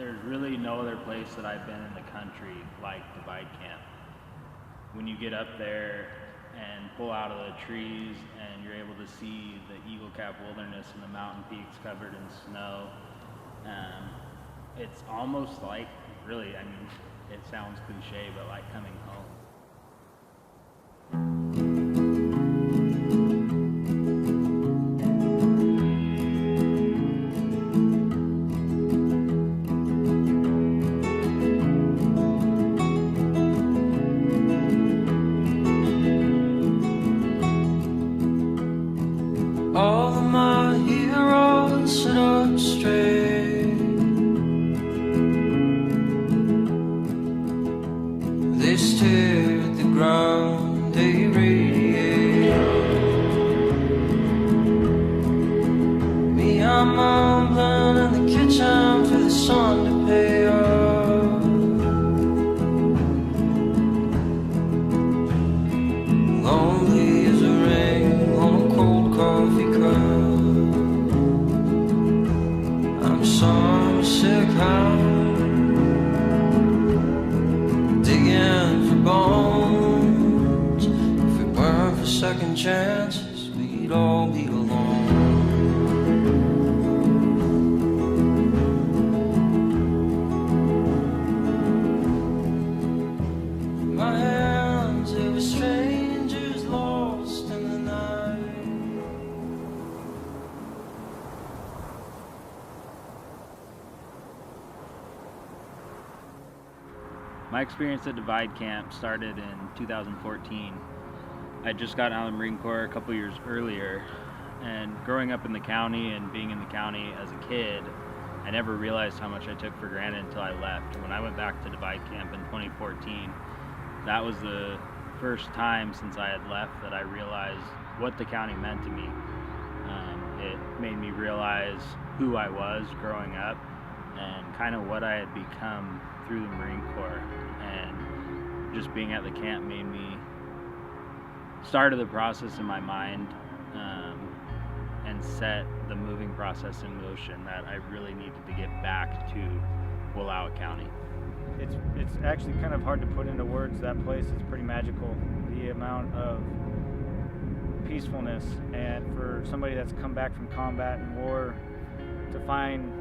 there's really no other place that I've been in the country like Divide Camp. When you get up there and pull out of the trees and you're able to see the Eagle Cap Wilderness and the mountain peaks covered in snow, it's almost like, really, I mean, it sounds cliche, but like coming home. All of my heroes sit up straight. They stare at the ground, they radiate. Me, I'm mumbling in the kitchen for the sun to pay off. Lonely as a ring on a cold coffee cup. I'm some sick hound digging for bones. If it weren't for second chances, we'd all be alone. My hands, they were strangers lost in the night. My experience at Divide Camp started in 2014. I just got out of the Marine Corps a couple years earlier, and growing up in the county and being in the county as a kid, I never realized how much I took for granted until I left. When I went back to Divide Camp in 2014, that was the first time since I had left that I realized what the county meant to me. It made me realize who I was growing up and kind of what I had become through the Marine Corps. And just being at the camp made me started the process in my mind and set the moving process in motion that I really needed to get back to Wallowa County. It's actually kind of hard to put into words. That place is pretty magical. The amount of peacefulness, and for somebody that's come back from combat and war to find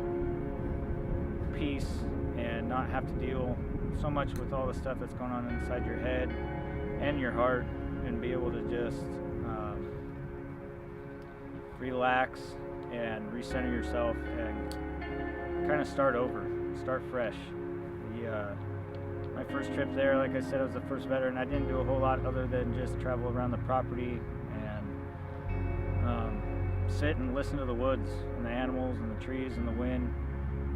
peace and not have to deal so much with all the stuff that's going on inside your head and your heart, and be able to just relax and recenter yourself and kind of start over, start fresh. My first trip there, like I said, I was the first veteran. I didn't do a whole lot other than just travel around the property and sit and listen to the woods and the animals and the trees and the wind.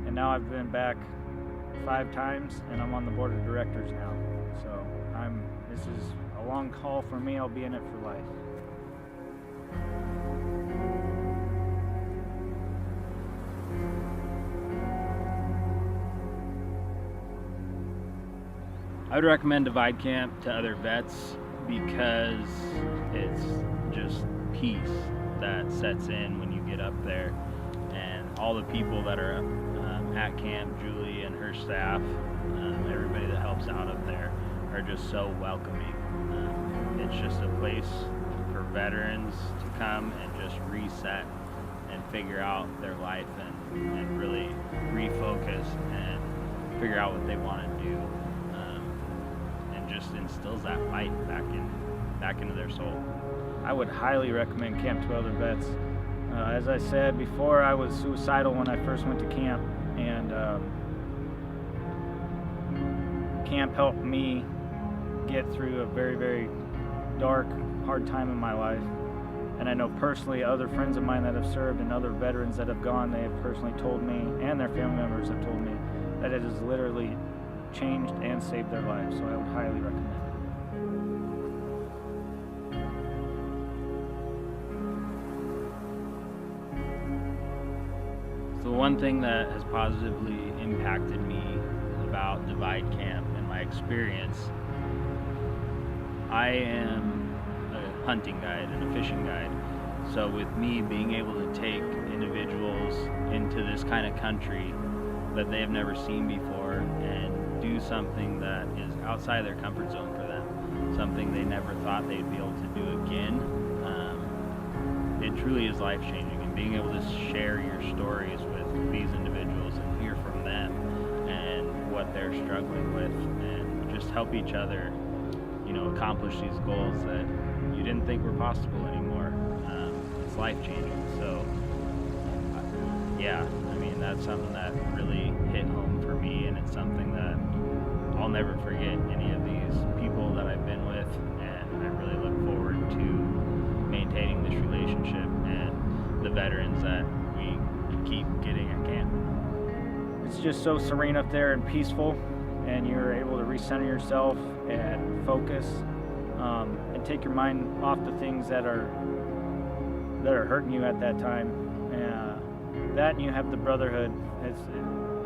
And now I've been back 5 times, and I'm on the board of directors now. So this is a long haul for me. I'll be in it for life. I would recommend Divide Camp to other vets because it's just peace that sets in when you get up there. And all the people that are at camp, Julie and her staff, everybody that helps out up there, are just so welcoming. It's just a place for veterans to come and just reset and figure out their life and really refocus and figure out what they want to do. Just instills that fight back into their soul. I would highly recommend camp to other vets. As I said before, I was suicidal when I first went to camp, and camp helped me get through a very, very dark, hard time in my life. And I know personally other friends of mine that have served and other veterans that have gone, they have personally told me, and their family members have told me, that it has literally changed and saved their lives. So I would highly recommend it. So one thing that has positively impacted me about Divide Camp and my experience, I am a hunting guide and a fishing guide. So with me being able to take individuals into this kind of country that they have never seen before and do something that is outside their comfort zone for them, something they never thought they'd be able to do again. It truly is life-changing, and being able to share your stories with these individuals and hear from them and what they're struggling with, and just help each other, accomplish these goals that you didn't think were possible anymore. It's life-changing. So, yeah, I mean, that's something that really hit home for me, and it's something that I'll never forget any of these people that I've been with, and I really look forward to maintaining this relationship and the veterans that we keep getting at camp. It's just so serene up there and peaceful, and you're able to recenter yourself and focus, and take your mind off the things that are hurting you at that time. That, and you have the brotherhood.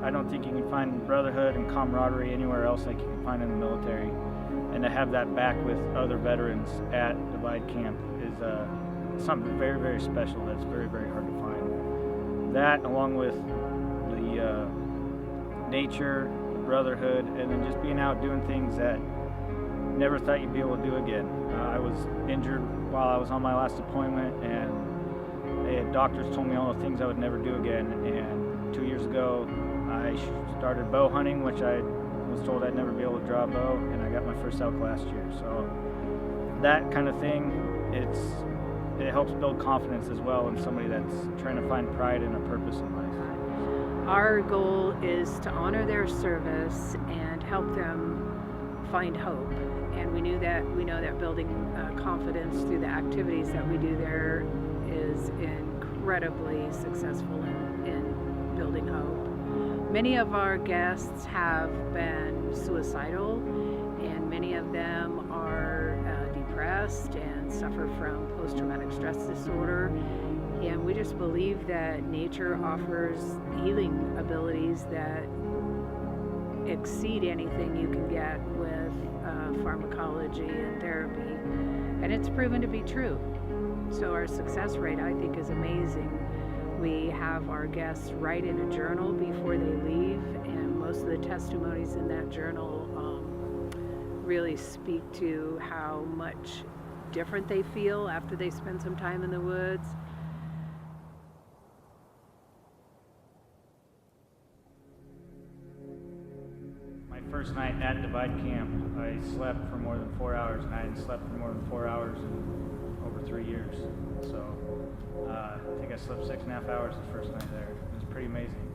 I don't think you can find brotherhood and camaraderie anywhere else like you can find in the military. And to have that back with other veterans at Divide Camp is something very, very special that's very, very hard to find. That, along with the nature, the brotherhood, and then just being out doing things that you never thought you'd be able to do again. I was injured while I was on my last deployment, and doctors told me all the things I would never do again. And 2 years ago, I started bow hunting, which I was told I'd never be able to draw a bow, and I got my first elk last year. So that kind of thing, it helps build confidence as well in somebody that's trying to find pride and a purpose in life. Our goal is to honor their service and help them find hope. And we know that building confidence through the activities that we do there is incredibly successful in building hope. Many of our guests have been suicidal, and many of them are depressed and suffer from post-traumatic stress disorder. And we just believe that nature offers healing abilities that exceed anything you can get with pharmacology and therapy. And it's proven to be true. So our success rate, I think, is amazing. We have our guests write in a journal before they leave, and most of the testimonies in that journal really speak to how much different they feel after they spend some time in the woods. My first night at Divide Camp, I slept for more than 4 hours, and I hadn't slept for more than 4 hours in over 3 years. So I think I slept 6.5 hours the first night there. It was pretty amazing.